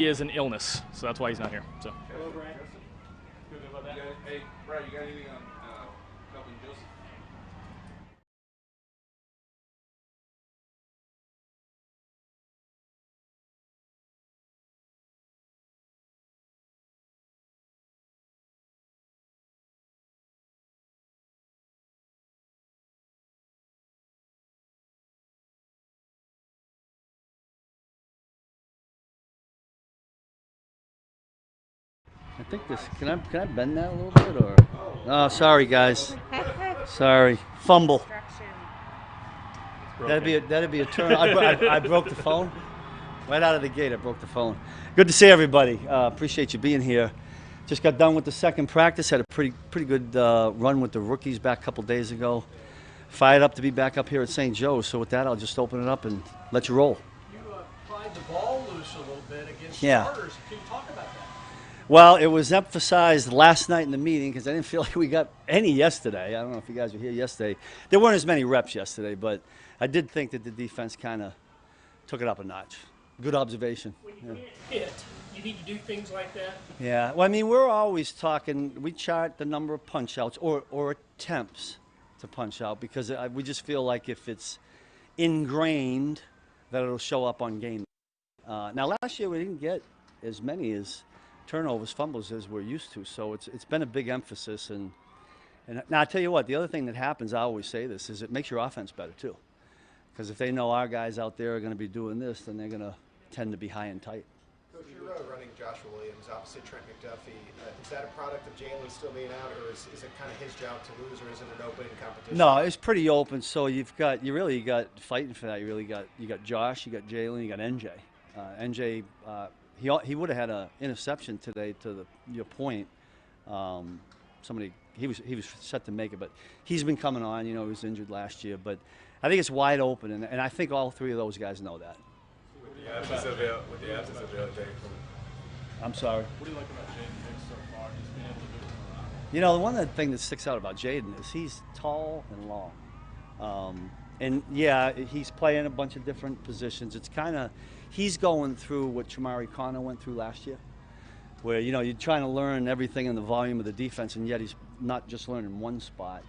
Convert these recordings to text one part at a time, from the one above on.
He is an illness, so that's why he's not here. So. Hello, Brian. Good about that. Hey, Brian, you got anything on helping Joseph? I think this. Can I bend that a little bit or? Oh, sorry guys. Sorry. Fumble. That'd be a turn. I broke the phone. Right out of the gate, I broke the phone. Good to see everybody. Appreciate you being here. Just got done with the second practice. Had a pretty good run with the rookies back a couple days ago. Fired up to be back up here at St. Joe's. So with that, I'll just open it up and let you roll. You pried the ball loose a little bit against starters. Can you talk about that? Well, it was emphasized last night in the meeting because I didn't feel like we got any yesterday. I don't know if you guys were here yesterday. There weren't as many reps yesterday, but I did think that the defense kind of took it up a notch. Good observation. When you can't hit, you need to do things like that. Yeah. Well, I mean, we're always talking. We chart the number of punch outs or attempts to punch out because we just feel like if it's ingrained, that it'll show up on game. Now, last year we didn't get as many as turnovers, fumbles as we're used to. So it's been a big emphasis. And now I tell you what, the other thing that happens, I always say this, is it makes your offense better too. Because if they know our guys out there are going to be doing this, then they're going to tend to be high and tight. Coach, you're running Joshua Williams, opposite Trent McDuffie. Is that a product of Jalen still being out, or is it kind of his job to lose, or is it an open competition? No, it's pretty open. So you really got fighting for that. You got Josh, you got Jalen, you got NJ. NJ, he would have had an interception today. To your point, he was set to make it, but he's been coming on. You know, he was injured last year, but I think it's wide open, and I think all three of those guys know that. With the absence of LJ. I'm sorry. What do you like about Jaden Hicks so far? Just being able to move him around. You know, the one thing that sticks out about Jaden is he's tall and long. And yeah, he's playing a bunch of different positions. It's kind of, he's going through what Chamari Connor went through last year, where, you know, you're trying to learn everything in the volume of the defense, and yet he's not just learning one spot.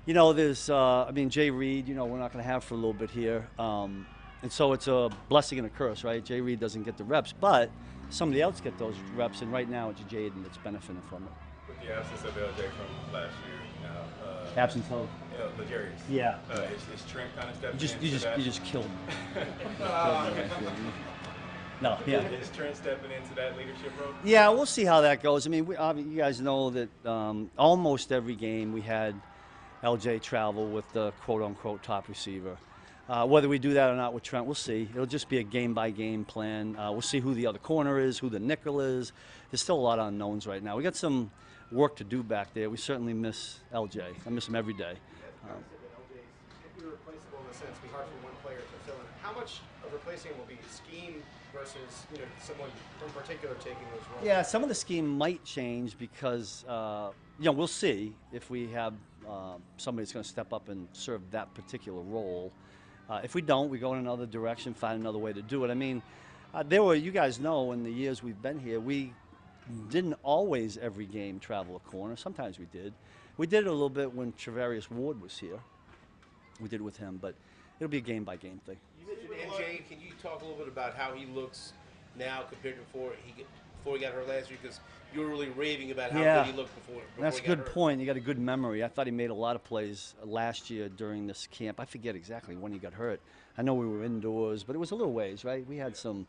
You know, there's, Jay Reed, you know, we're not going to have for a little bit here. And so it's a blessing and a curse, right? Jay Reed doesn't get the reps, but somebody else get those reps, and right now it's Jaden that's benefiting from it. With the absence of LJ from last year now. Absence of? Legarius. Yeah. Is Trent kind of stepping You just killed me. No, yeah. Is Trent stepping into that leadership role? Yeah, we'll see how that goes. I mean, you guys know that almost every game we had LJ travel with the quote-unquote top receiver. Whether we do that or not with Trent, we'll see. It'll just be a game-by-game plan. We'll see who the other corner is, who the nickel is. There's still a lot of unknowns right now. We got some work to do back there. We certainly miss LJ. I miss him every day. LJ's irreplaceable in the sense, be hard for one player to fill in. How much of replacing will be scheme versus, you know, someone in particular taking those roles? Yeah, some of the scheme might change because, you know, we'll see if we have somebody that's going to step up and serve that particular role. If we don't, we go in another direction, find another way to do it. I mean, you guys know, in the years we've been here, we didn't always every game travel a corner. Sometimes we did. We did it a little bit when Travarius Ward was here. We did it with him, but it'll be a game-by-game thing. You mentioned NJ. Can you talk a little bit about how he looks now compared to before he got hurt last year? Because you were really raving about how good he looked before That's he a got good hurt. point. You got a good memory. I thought he made a lot of plays last year during this camp. I forget exactly when he got hurt. I know we were indoors, but it was a little ways, right? We had some.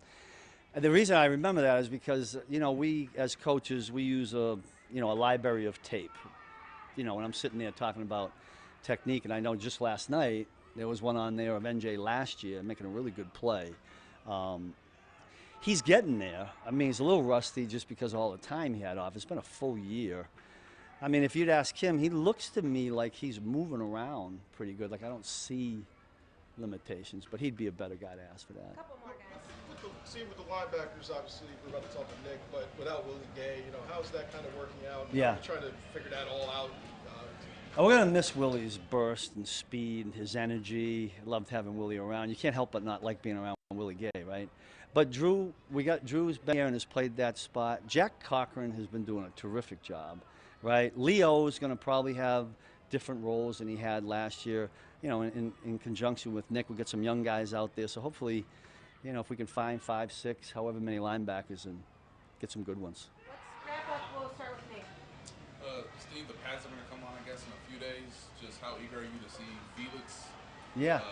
The reason I remember that is because, you know, we as coaches, we use a library of tape. You know, when I'm sitting there talking about technique, and I know just last night there was one on there of NJ last year making a really good play. He's getting there. I mean, he's a little rusty just because of all the time he had off. It's been a full year. I mean, if you'd ask him, he looks to me like he's moving around pretty good. Like, I don't see limitations, but he'd be a better guy to ask for that. A couple more guys. With the linebackers, obviously, we're about to talk to Nick, but without Willie Gay, you know, how's that kind of working out? Yeah. You're trying to figure that all out. We're going to miss Willie's burst and speed and his energy. I loved having Willie around. You can't help but not like being around Willie Gay, right? But Drew's been here and has played that spot. Jack Cochran has been doing a terrific job, right? Leo is going to probably have different roles than he had last year. You know, in conjunction with Nick, we get some young guys out there. So hopefully, you know, if we can find 5, 6, however many linebackers and get some good ones. Let's wrap up. We'll start with Nate. Steve, the pads are going to come on, I guess, in a few days. Just how eager are you to see Felix? Yeah.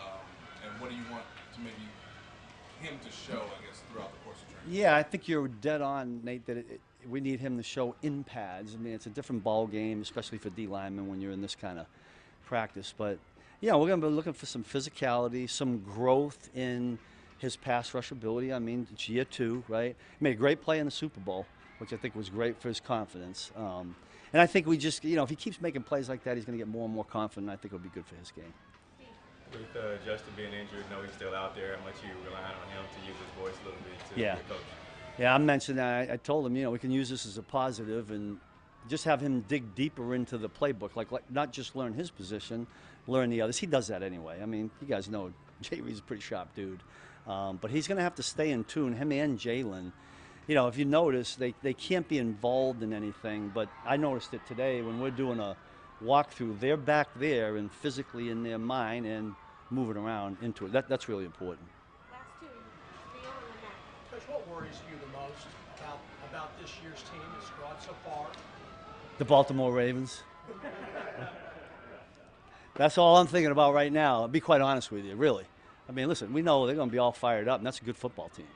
And what do you want to maybe him to show, I guess, throughout the course of training? Yeah, I think you're dead on, Nate, that we need him to show in pads. I mean, it's a different ball game, especially for D linemen when you're in this kind of practice. But, yeah, we're going to be looking for some physicality, some growth in his pass rush ability. I mean, it's year 2, right? He made a great play in the Super Bowl, which I think was great for his confidence. And I think we just, you know, if he keeps making plays like that, he's going to get more and more confident. I think it'll be good for his game. With Justin being injured, he's still out there. How much you relying on him to use his voice a little bit to Yeah. be a coach? Yeah, I mentioned that. I told him, you know, we can use this as a positive and just have him dig deeper into the playbook, like not just learn his position, learn the others. He does that anyway. I mean, you guys know Jay Reed's a pretty sharp dude. But he's going to have to stay in tune, him and Jalen. You know, if you notice, they can't be involved in anything. But I noticed it today when we're doing a walkthrough. They're back there and physically in their mind and moving around into it. That's really important. Last two. Spagnuolo and Matt. Coach, what worries you the most about this year's team, the squad so far? The Baltimore Ravens. That's all I'm thinking about right now. I'll be quite honest with you, really. I mean, listen, we know they're going to be all fired up, and that's a good football team.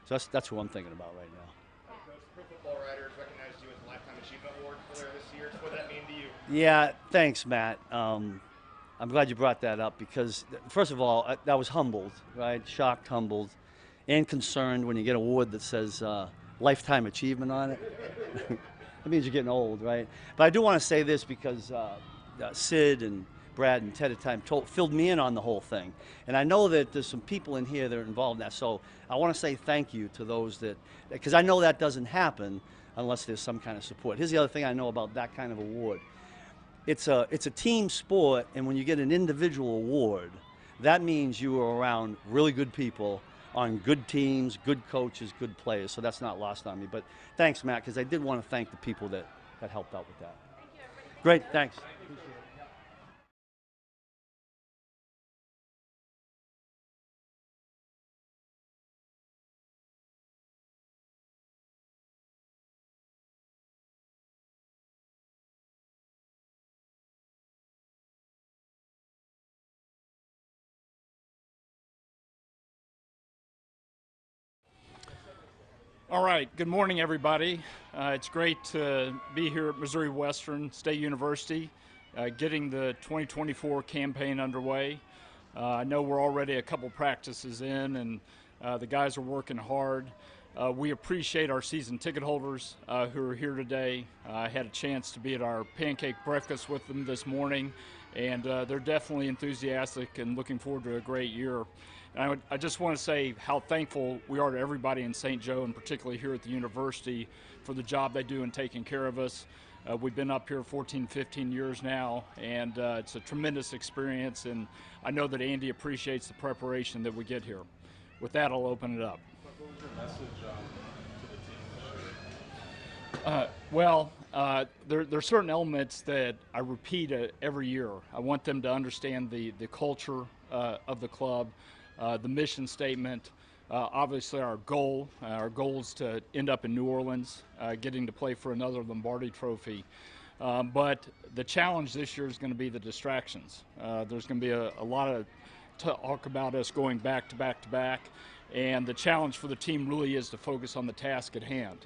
So that's who I'm thinking about right now. Coach, Pro Football Writers recognized you with the Lifetime Achievement Award earlier this year. What does that mean to you? Yeah, thanks, Matt. I'm glad you brought that up because, first of all, I was humbled, right? Shocked, humbled, and concerned when you get an award that says Lifetime Achievement on it. That means you're getting old, right? But I do want to say this because Sid and Brad and Ted at the time filled me in on the whole thing. And I know that there's some people in here that are involved in that. So I want to say thank you to those that, because I know that doesn't happen unless there's some kind of support. Here's the other thing I know about that kind of award. It's a team sport, and when you get an individual award, that means you were around really good people on good teams, good coaches, good players. So that's not lost on me. But thanks, Matt, because I did want to thank the people that helped out with that. Thank you, everybody. Great, thanks. All right, good morning, everybody. It's great to be here at Missouri Western State University, getting the 2024 campaign underway. I know we're already a couple practices in, and the guys are working hard. We appreciate our season ticket holders who are here today. I had a chance to be at our pancake breakfast with them this morning, and they're definitely enthusiastic and looking forward to a great year. And I just want to say how thankful we are to everybody in St. Joe, and particularly here at the university, for the job they do in taking care of us. We've been up here 14, 15 years now, and it's a tremendous experience, and I know that Andy appreciates the preparation that we get here. With that, I'll open it up. What was your message to the team this year? There are certain elements that I repeat every year. I want them to understand the culture of the club, the mission statement, obviously our goal is to end up in New Orleans, getting to play for another Lombardi trophy. But the challenge this year is going to be the distractions. There's going to be a lot of talk about us going back to back to back, and the challenge for the team really is to focus on the task at hand.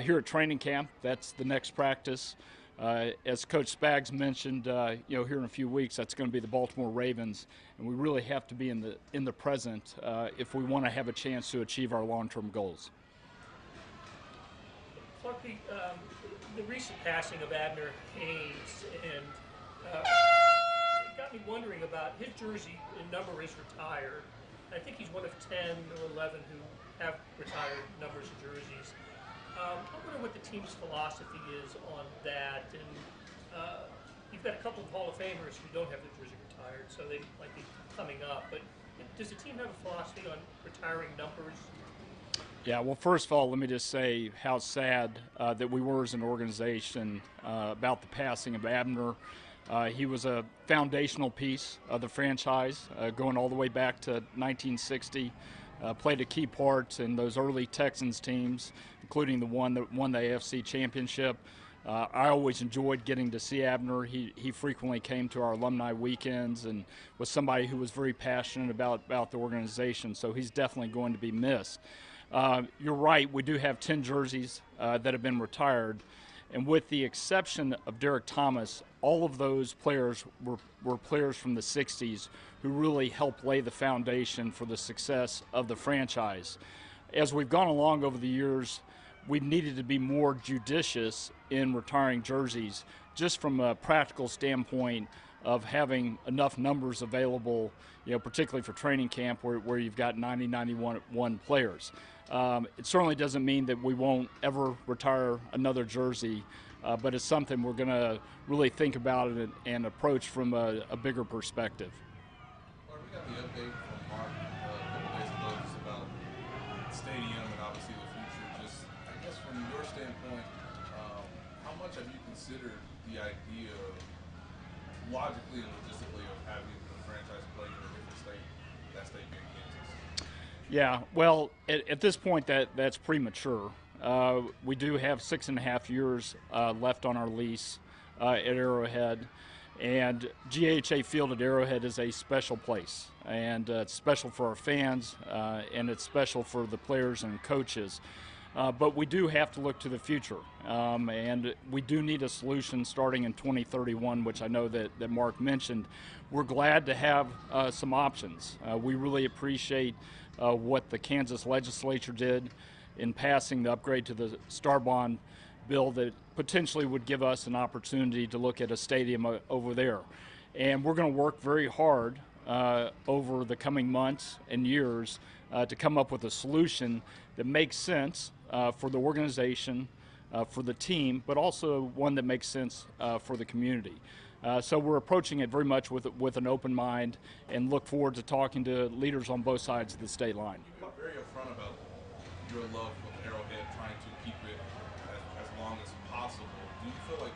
Here at training camp, that's the next practice. As Coach Spags mentioned, here in a few weeks, that's going to be the Baltimore Ravens, and we really have to be in the present if we want to have a chance to achieve our long-term goals. Clark, the recent passing of Abner Haynes, and it got me wondering about his jersey. The number is retired. I think he's one of 10 or 11 who have retired numbers of jerseys. I wonder what the team's philosophy is on that, and you've got a couple of Hall of Famers who don't have their jersey retired, so they might be coming up. But Does the team have a philosophy on retiring numbers? Yeah, well, first of all, let me just say how sad that we were as an organization about the passing of Abner. He was a foundational piece of the franchise, going all the way back to 1960. Played a key part in those early Texans teams, including the one that won the AFC Championship. I always enjoyed getting to see Abner. He frequently came to our alumni weekends and was somebody who was very passionate about the organization, so he's definitely going to be missed. You're right, we do have 10 jerseys that have been retired, and with the exception of Derek Thomas, all of those players were players from the 60s who really helped lay the foundation for the success of the franchise. As we've gone along over the years, we've needed to be more judicious in retiring jerseys, just from a practical standpoint of having enough numbers available, particularly for training camp where you've got 90, 91 players. It certainly doesn't mean that we won't ever retire another jersey, but it's something we're going to really think about it and approach from a bigger perspective. Mark, we got the update from Mark a couple days ago just about the stadium and obviously the future. Just, I guess from your standpoint, how much have you considered the idea logically and logistically of having the franchise play in a different state, that state being Kansas? Yeah, well, at this point, that's premature. We do have 6.5 years left on our lease at Arrowhead, and GHA Field at Arrowhead is a special place, and it's special for our fans, and it's special for the players and coaches. But we do have to look to the future, and we do need a solution starting in 2031, which I know that Mark mentioned. We're glad to have some options. We really appreciate what the Kansas legislature did in passing the upgrade to the Star Bond bill that potentially would give us an opportunity to look at a stadium over there. And we're going to work very hard over the coming months and years to come up with a solution that makes sense for the organization, for the team, but also one that makes sense for the community. So we're approaching it very much with an open mind and look forward to talking to leaders on both sides of the state line. You were very upfront about your love of Arrowhead, trying to keep it as long as possible. Do you feel like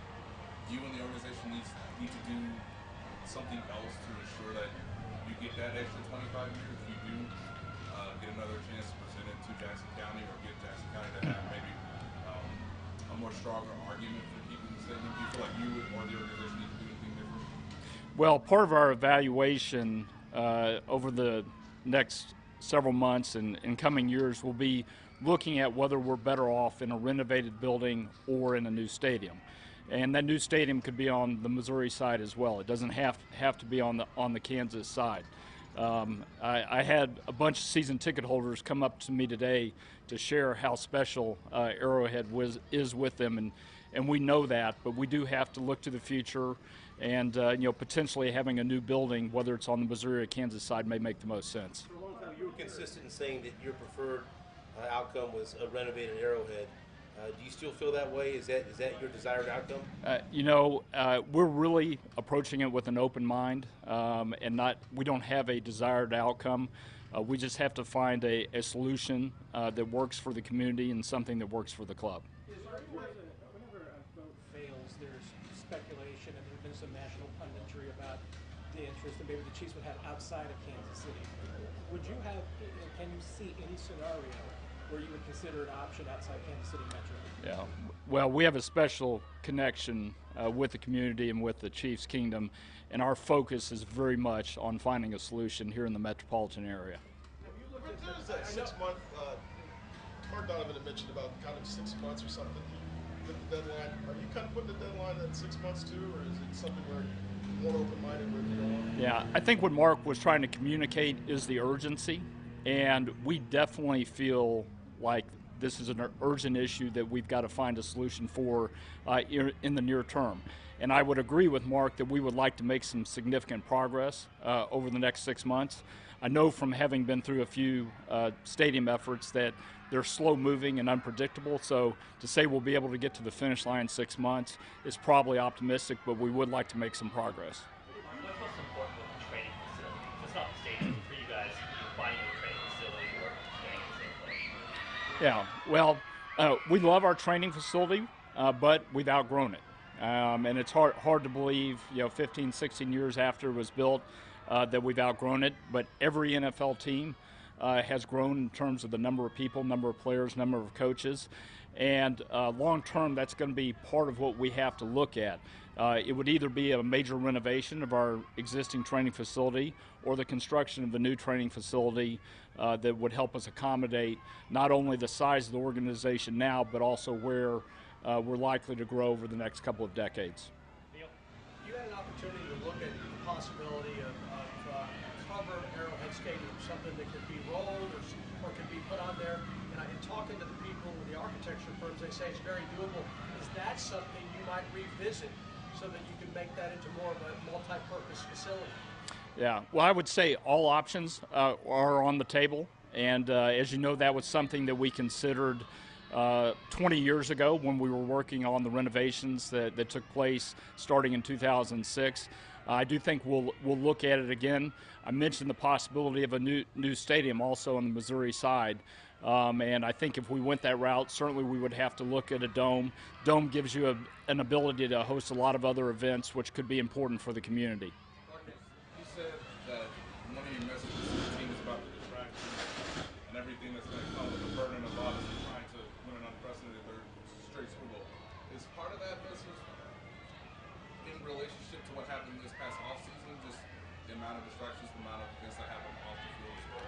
you and the organization need to do something else to ensure that you get that extra 25 years? If you do get another chance to present it to Jackson County or get Jackson County to have maybe a more stronger argument for keeping the stadium, do you feel like you or the organization need to do anything different? Well, part of our evaluation over the next several months and in coming years will be looking at whether we're better off in a renovated building or in a new stadium. And that new stadium could be on the Missouri side as well. It doesn't have to be on the Kansas side. I had a bunch of season ticket holders come up to me today to share how special Arrowhead is with them, and we know that, but we do have to look to the future, and potentially having a new building, whether it's on the Missouri or Kansas side, may make the most sense. For a long time, you were consistent in saying that your preferred outcome was a renovated Arrowhead. Do you still feel that way? Is that your desired outcome? We're really approaching it with an open mind, and we don't have a desired outcome. We just have to find a solution that works for the community and something that works for the club. Whenever a vote fails, there's speculation, and there's been some national punditry about the interest that maybe the Chiefs would have outside of Kansas City. Can you see any scenario where you would consider an option outside Kansas City Metro? Yeah, well, we have a special connection with the community and with the Chiefs Kingdom, and our focus is very much on finding a solution here in the metropolitan area. Have you looked at that 6 month? Mark Donovan had mentioned about kind of 6 months or something with the deadline. Are you kind of putting the deadline at 6 months too, or is it something where you're more open-minded with you on? Yeah, I think what Mark was trying to communicate is the urgency, and we definitely feel like this is an urgent issue that we've got to find a solution for in the near term. And I would agree with Mark that we would like to make some significant progress over the next 6 months. I know from having been through a few stadium efforts that they're slow moving and unpredictable, so to say we'll be able to get to the finish line in 6 months is probably optimistic, but we would like to make some progress. What's most important with the training facility? It's not the stadium for you guys. Yeah, well, we love our training facility, but we've outgrown it. And it's hard to believe, 15, 16 years after it was built, that we've outgrown it. But every NFL team has grown in terms of the number of people, number of players, number of coaches. And long term, that's going to be part of what we have to look at. It would either be a major renovation of our existing training facility or the construction of a new training facility that would help us accommodate not only the size of the organization now, but also where we're likely to grow over the next couple of decades. Neil, you had an opportunity to look at the possibility of cover Arrowhead Stadium, something that could be rolled or could be put on there. And in talking to the people with the architecture firms, they say it's very doable. Is that something you might revisit so that you can make that into more of a multi-purpose facility? Yeah, well, I would say all options are on the table. And as you know, that was something that we considered 20 years ago when we were working on the renovations that took place starting in 2006. I do think we'll look at it again. I mentioned the possibility of a new stadium also on the Missouri side. And I think if we went that route, certainly we would have to look at a dome. Dome gives you an ability to host a lot of other events, which could be important for the community. You said that one of your messages to the team is about the distractions and everything that's going to come with the burden of obviously trying to win an unprecedented third straight Super Bowl. Is part of that message in relationship to what happened this past offseason, just the amount of distractions, the amount of things that happened off the field as well?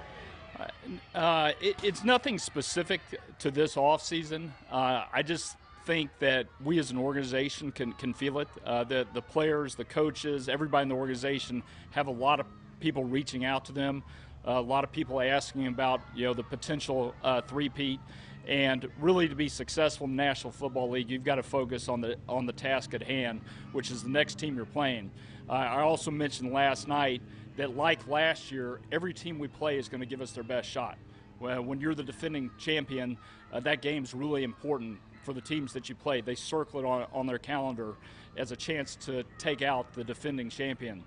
It's nothing specific to this offseason. I just think that we as an organization can feel it. The players, the coaches, everybody in the organization have a lot of people reaching out to them, a lot of people asking about the potential three-peat. And really, to be successful in the National Football League, you've got to focus on the task at hand, which is the next team you're playing. I also mentioned last night that, like last year, every team we play is going to give us their best shot. When you're the defending champion, that game's really important for the teams that you play. They circle it on their calendar as a chance to take out the defending champion.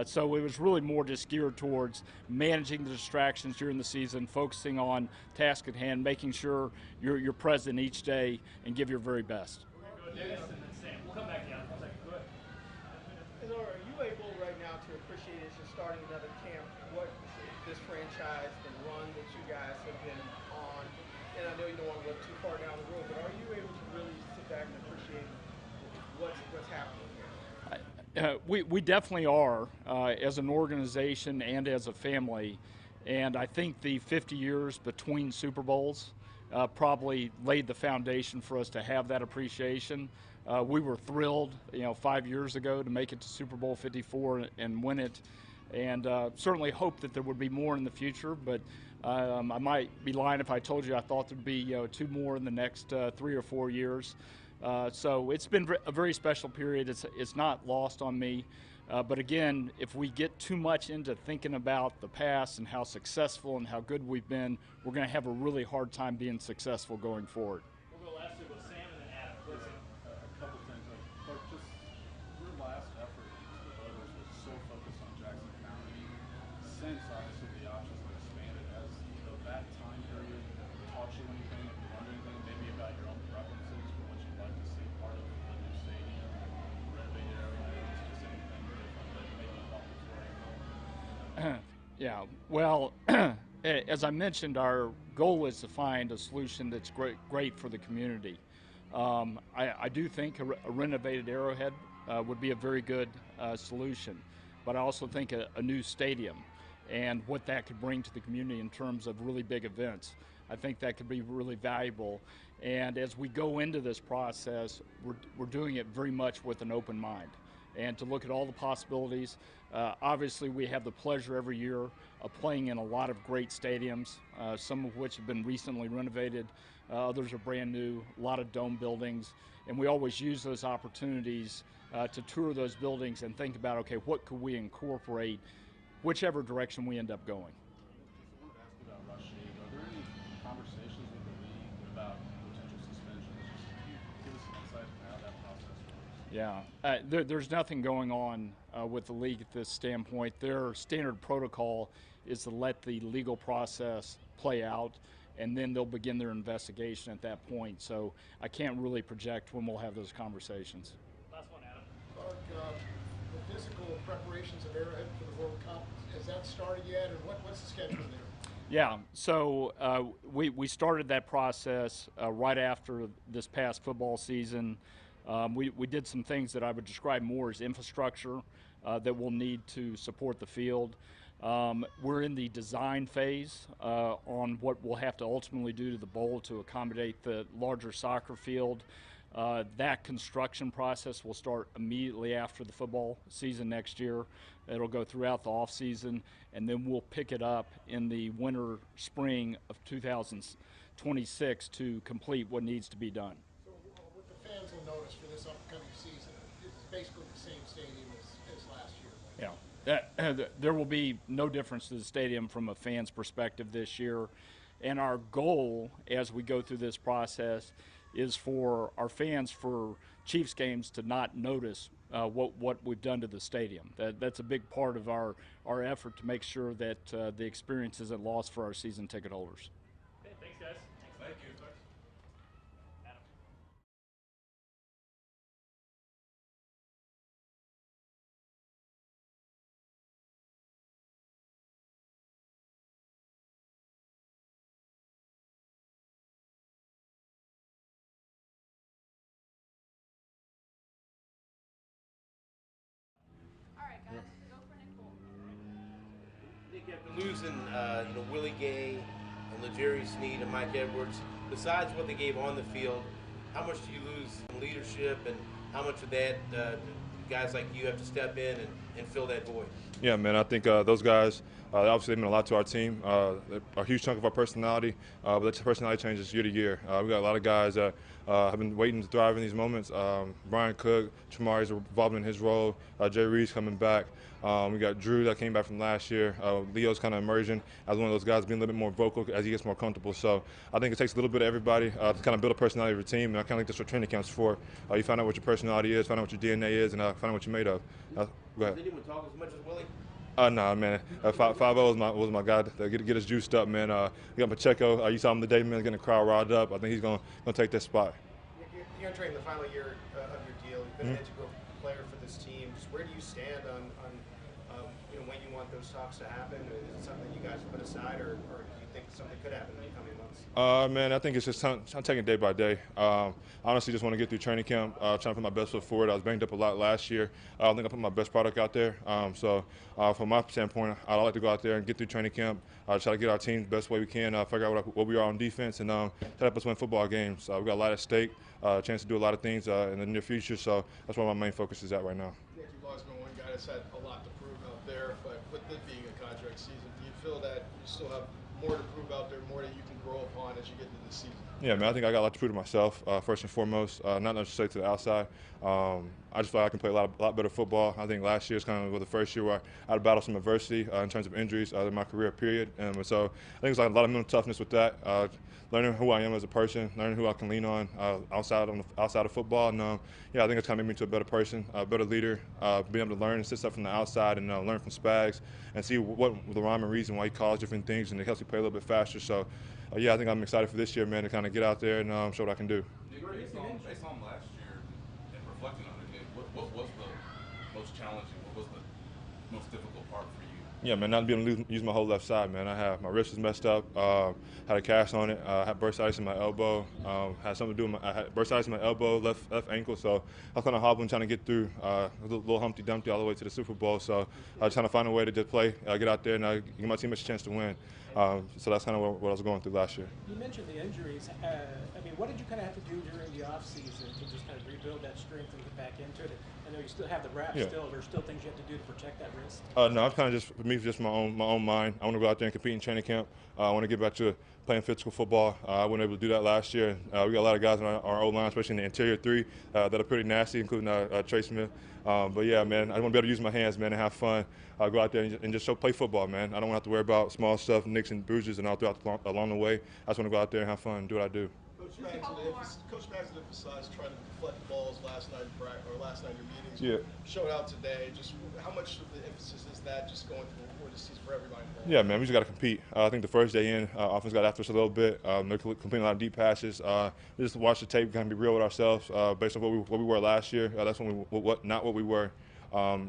So it was really more just geared towards managing the distractions during the season, focusing on task at hand, making sure you're present each day and give your very best. We're going to go Dennis and then Sam. We'll come back to you. Go ahead. Are you able right now to appreciate, as you're starting another camp, what this franchise, the run that you guys have been on? And I know you don't want to look too far down the road, but are you able to really sit back and appreciate what's happening here? We definitely are, as an organization and as a family. And I think the 50 years between Super Bowls probably laid the foundation for us to have that appreciation. We were thrilled, 5 years ago to make it to Super Bowl 54 and win it. And certainly hope that there would be more in the future. But I might be lying if I told you I thought there'd be 2 more in the next 3 or 4 years. So it's been a very special period. It's not lost on me. But again, if we get too much into thinking about the past and how successful and how good we've been, we're going to have a really hard time being successful going forward. We'll go last with Sam and then Adam. A couple things. But just your last effort to the voters was so focused on Jackson County. Since obviously the options have expanded, has that time period taught you anything? Have you learned anything maybe about your own preferences for what you'd like to see part of the new stadium, renovated areas, just anything different that maybe you thought was very important? Yeah, well, as I mentioned, our goal is to find a solution that's great for the community. I do think a renovated Arrowhead would be a very good solution, but I also think a new stadium and what that could bring to the community in terms of really big events, I think that could be really valuable. And as we go into this process, we're doing it very much with an open mind and to look at all the possibilities. Obviously, we have the pleasure every year of playing in a lot of great stadiums, some of which have been recently renovated, others are brand new, a lot of dome buildings, and we always use those opportunities to tour those buildings and think about, okay, what could we incorporate, whichever direction we end up going. I wanted to ask you about Rashid. Are there any conversations with the league about potential suspensions? Just can you give us some insight into how that process works? Yeah, there's nothing going on with the league at this standpoint. Their standard protocol is to let the legal process play out, and then they'll begin their investigation at that point. So I can't really project when we'll have those conversations. Last one, Adam. Clark, the physical preparations of Arrowhead for the World Cup, has that started yet, and what's the schedule there? Yeah, so we started that process right after this past football season. We did some things that I would describe more as infrastructure that we'll need to support the field. We're in the design phase on what we'll have to ultimately do to the bowl to accommodate the larger soccer field. That construction process will start immediately after the football season next year. It'll go throughout the off season, and then we'll pick it up in the winter, spring of 2026 to complete what needs to be done. So what the fans will notice for this upcoming season is basically the same stadium as last year. Yeah, there will be no difference to the stadium from a fan's perspective this year. And our goal as we go through this process is for our fans for Chiefs games to not notice what we've done to the stadium. That's a big part of our effort to make sure that the experience isn't lost for our season ticket holders. Okay, thanks, guys. Thank you. Adam. All right, guys, go for Nicole. Nick, after losing, Willie Gay and Legere Sneed and Mike Edwards, besides what they gave on the field, how much do you lose in leadership, and how much of that guys like you have to step in and fill that void? Yeah, man, I think those guys, obviously they mean a lot to our team. They're a huge chunk of our personality, but that personality changes year to year. We got a lot of guys that have been waiting to thrive in these moments. Brian Cook, Chamari's involved in his role. Jay Reed's coming back. We got Drew that came back from last year. Leo's kind of emerging as one of those guys, being a little bit more vocal as he gets more comfortable. So I think it takes a little bit of everybody to kind of build a personality of your team, and I kind of think that's what training camps for. You find out what your personality is, find out what your DNA is, and find out what you're made of. Go ahead. Did anyone talk as much as Willie? Nah, man. 5-0 was my guy to get us juiced up, man. We got Pacheco. You saw him today, man, getting the crowd riled up. I think he's gonna take that spot. You're entering the final year of your deal. You've been an integral player for this team. Just where do you stand on when you want those talks to happen? Is it something you guys put aside, or do you think something could happen in the coming months? Man, I think it's just I'm taking it day by day. Honestly, just want to get through training camp, trying to put my best foot forward. I was banged up a lot last year. I don't think I put my best product out there. So from my standpoint, I'd like to go out there and get through training camp, try to get our team the best way we can, figure out what we are on defense, and try to help us win football games. We've got a lot at stake, a chance to do a lot of things in the near future. So that's where my main focus is at right now. Nick, you've always been one guy that's had a lot to prove out there, but with it being a contract season, do you feel that you still have more to prove out there, more that you can grow upon as you get into the season? Yeah, man, I think I got a lot to prove to myself, first and foremost, not necessarily to the outside. I just feel like I can play a lot better football. I think last year was kind of the first year where I had to battle some adversity in terms of injuries in my career, period. So I think it's like a lot of mental toughness with that, learning who I am as a person, learning who I can lean on outside of football. And yeah, I think it's kind of made me to a better person, a better leader, being able to learn and sit stuff from the outside and learn from Spags and see what the rhyme and reason why he calls different things, and it helps me play a little bit faster. So yeah, I think I'm excited for this year, man, to kind of get out there and show what I can do. Based on last year and reflecting on it, what was the most challenging? What was the most difficult part for you? Yeah, man, not being able to use my whole left side, man. My wrist was messed up, had a cast on it, had bursitis in my elbow, had something to do with I had bursitis in my elbow, left ankle, so I was kind of hobbling trying to get through a little Humpty Dumpty all the way to the Super Bowl. So I was trying to find a way to just play, get out there, and give my team a chance to win. So that's kind of what I was going through last year. You mentioned the injuries. What did you kind of have to do during the offseason to just kind of rebuild that strength and get back into it? I know you still have the wrap still. There's still things you have to do to protect that wrist. No, I'm kind of just, for me, just my own mind. I want to go out there and compete in training camp. I want to get back to playing physical football. I wasn't able to do that last year. We got a lot of guys on our O-line, especially in the interior three, that are pretty nasty, including Trey Smith. But yeah, man, I want to be able to use my hands, man, and have fun. Go out there and just play football, man. I don't have to worry about small stuff, nicks and bruises and all throughout along the way. I just want to go out there and have fun and do what I do. Coach, Coach Mags emphasized trying to deflect balls last night in your meetings. Yeah. Showed out today. Just how much of the emphasis is that just going for the season for everybody involved? Yeah, man, we just got to compete. I think the first day in, offense got after us a little bit. They're completing a lot of deep passes. We just watch the tape, kind of be real with ourselves based on what we were last year. That's when not what we were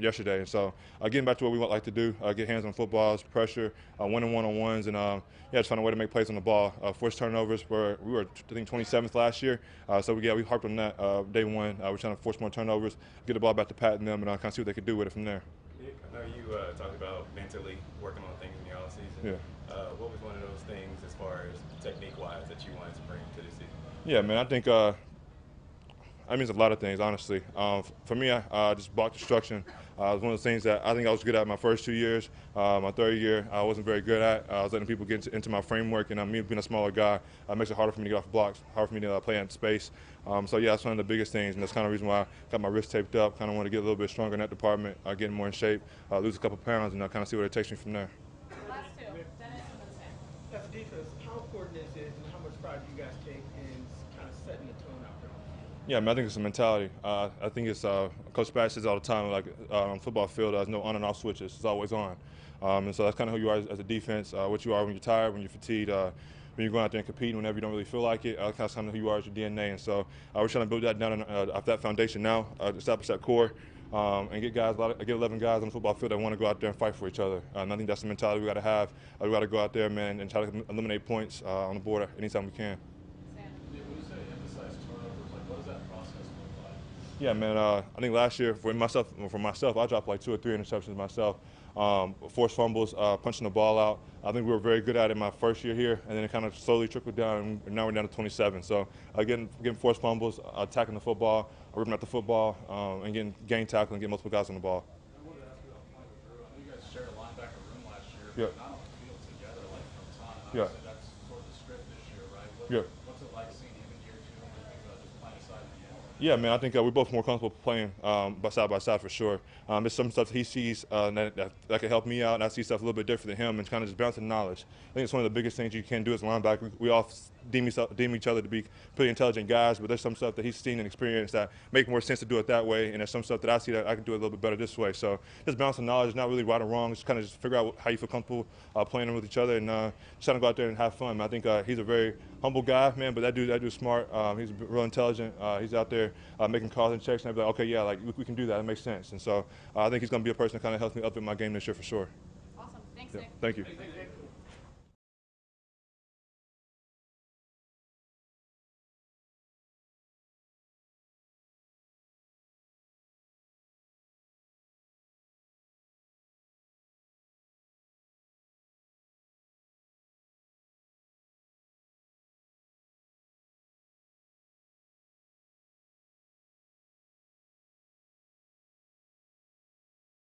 yesterday. And so getting back to what we like to do, get hands on footballs, pressure, winning one-on-ones, and just find a way to make plays on the ball. Forced turnovers, we were I think 27th last year. So we harped on that day one. We're trying to force more turnovers, get the ball back to Pat and them, and kind of see what they could do with it from there. I know you talked about mentally working on things in the offseason. Yeah. What was one of those things as far as technique-wise that you wanted to bring to this season? Yeah, man, I think I mean, it's a lot of things, honestly. For me, I just block destruction. Was one of the things that I think I was good at my first 2 years. My third year, I wasn't very good at. I was letting people get into my framework, and me being a smaller guy, it makes it harder for me to get off blocks, harder for me to play in space. So yeah, that's one of the biggest things, and that's kind of the reason why I got my wrist taped up. Kind of want to get a little bit stronger in that department, getting more in shape, lose a couple pounds, and kind of see where it takes me from there. Last two, Dennis and then Sam. As a defense, how important is it, and how much pride do you guys take in kind of setting the tone out there? Yeah, I mean, I think it's a mentality. I think it's Coach Pat says all the time, like on the football field, there's no on and off switches. It's always on. And so that's kind of who you are as a defense, what you are when you're tired, when you're fatigued, when you're going out there and competing whenever you don't really feel like it. That's kind of who you are as your DNA. And so we're trying to build that down off that foundation now, establish that core, and get 11 guys on the football field that want to go out there and fight for each other. And I think that's the mentality we got to have. We got to go out there, man, and try to eliminate points on the board anytime we can. Yeah, man. I think last year for myself, I dropped like 2 or 3 interceptions myself. Forced fumbles, punching the ball out. I think we were very good at it my first year here, and then it kind of slowly trickled down, and now we're down to 27. So getting forced fumbles, attacking the football, ripping out the football, and getting game tackle and getting multiple guys on the ball. I wanted to ask you about a point with Drew. I know you guys shared a linebacker room last year, but not on the field together like from time. Obviously, that's sort of the script this year, right? What's it like seeing him in year 2 when you think about just playing aside in the end? Yeah, man, I think we're both more comfortable playing by side for sure. There's some stuff he sees that can help me out, and I see stuff a little bit different than him, and kind of just bouncing knowledge. I think it's one of the biggest things you can do as a linebacker. We all deem each other to be pretty intelligent guys, but there's some stuff that he's seen and experienced that make more sense to do it that way, and there's some stuff that I see that I can do it a little bit better this way. So just bouncing knowledge, not really right or wrong, just kind of figure out how you feel comfortable playing with each other, and just trying to go out there and have fun. I think he's a very humble guy, man, but that dude's smart. He's real intelligent. He's out there making calls and checks, and I'd be like, okay, yeah, like we can do that. It makes sense. And so I think he's going to be a person that kind of helps me up in my game this year for sure. Awesome. Thanks, Yeah. Nick. Thank you.